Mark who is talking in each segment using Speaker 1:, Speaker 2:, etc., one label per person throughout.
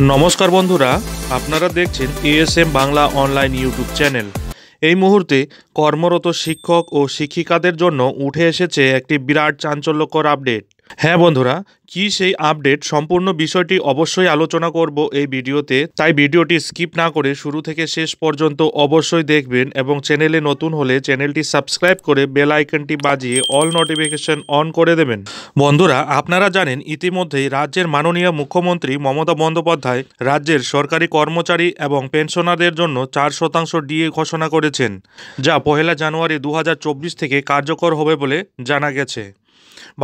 Speaker 1: নমস্কার বন্ধুরা, আপনারা দেখছেন ASM Bangla online YouTube channel. এই মুহূর্তে কর্মরত শিক্ষক ও শিক্ষিকাদের জন্য উঠে এসেছে একটি বিরাট চাঞ্চল্যকর আপডেট। হ্যাঁ বন্ধুরা, কি সেই আপডেট সম্পূর্ণ বিষয়টি অবশ্যই আলোচনা করব এই ভিডিওতে, তাই ভিডিওটি স্কিপ না করে শুরু থেকে শেষ পর্যন্ত অবশ্যই দেখবেন এবং চ্যানেলে নতুন হলে চ্যানেলটি সাবস্ক্রাইব করে বেল আইকনটি বাজিয়ে অল নোটিফিকেশন অন করে দেবেন। বন্ধুরা, আপনারা জানেন ইতিমধ্যেই রাজ্যের মাননীয় মুখ্যমন্ত্রী মমতা বন্দ্যোপাধ্যায় রাজ্যের সরকারি কর্মচারী এবং পেনশনারদের জন্য 4% ডিএ ঘোষণা করেছেন, যা 1 জানুয়ারি 2024 থেকে কার্যকর হবে বলে জানা গেছে।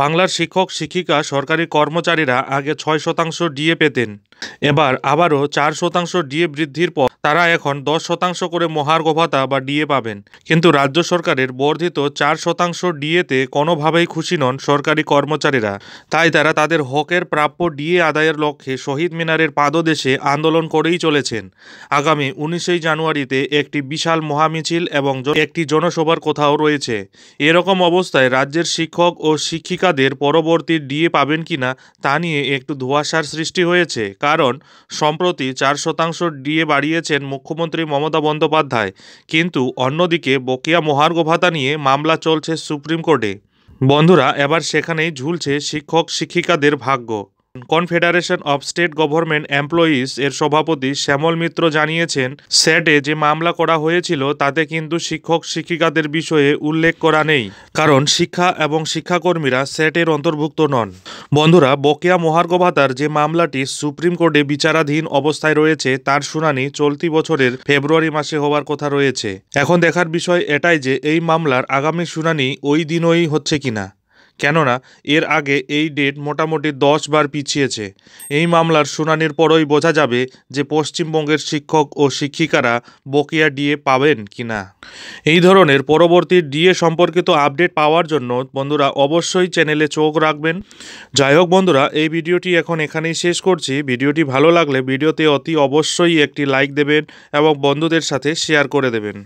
Speaker 1: বাংলার শিক্ষক শিক্ষিকা সরকারি কর্মচারীরা আগে 6% ডিএ পেতেন। এবার আবারও 4% ডিএ বৃদ্ধির পর তারা এখন 10% করে মহার্ঘ ভাতা বা ডিএ পাবেন। কিন্তু রাজ্য সরকারের বর্ধিত 4% ডিএতে কোনোভাবেই খুশি নন সরকারি কর্মচারীরা। তাই তারা তাদের হকের প্রাপ্য ডিএ আদায়ের লক্ষ্যে শহীদ মিনারের পাদদেশে আন্দোলন করেই চলেছেন। আগামী 19 জানুয়ারিতে একটি বিশাল মহামিছিল এবং একটি জনসভার কথাও রয়েছে। এরকম অবস্থায় রাজ্যের শিক্ষক ও শিক্ষিকাদের পরবর্তী ডিএ পাবেন কিনা তা নিয়ে একটু ধোঁয়াশার সৃষ্টি হয়েছে, কারণ সম্প্রতি 4% ডিএ বাড়িয়েছেন মুখ্যমন্ত্রী মমতা বন্দ্যোপাধ্যায়। কিন্তু অন্যদিকে বকেয়া মহার্ঘ ভাতা নিয়ে মামলা চলছে সুপ্রিম কোর্টে। বন্ধুরা, এবার সেখানেই ঝুলছে শিক্ষক শিক্ষিকাদের ভাগ্য। Confederation of state government employees এর সভাপতি শ্যামল মিত্র জানিয়েছেন, স্যাটে যে মামলা করা হয়েছিল তাতে কিন্তু শিক্ষক শিক্ষিকাদের বিষয়ে উল্লেখ করা নেই, কারণ শিক্ষা এবং শিক্ষাকর্মীরা স্যাটের অন্তর্ভুক্ত নন। বন্ধুরা, বকেয়া মহার্ঘ ভাতার যে মামলাটি সুপ্রিম কোর্টে বিচারাধীন অবস্থায় রয়েছে তার শুনানি চলতি বছরের ফেব্রুয়ারি মাসে হওয়ার কথা রয়েছে। এখন দেখার বিষয় এটাই যে এই মামলার আগামী শুনানি ওই দিনই হচ্ছে কিনা, কেননা এর আগে এই ডেট মোটামুটি 10 বার পিছিয়েছে। এই মামলার শুনানির পরই বোঝা যাবে যে পশ্চিমবঙ্গের শিক্ষক ও শিক্ষিকারা বকেয়া ডিএ পাবেন কিনা। এই ধরনের পরবর্তী ডিএ সম্পর্কিত আপডেট পাওয়ার জন্য বন্ধুরা অবশ্যই চ্যানেলে চোখ রাখবেন। যাই হোক বন্ধুরা, এই ভিডিওটি এখন এখানেই শেষ করছি। ভিডিওটি ভালো লাগলে ভিডিওতে অতি অবশ্যই একটি লাইক দেবেন এবং বন্ধুদের সাথে শেয়ার করে দেবেন।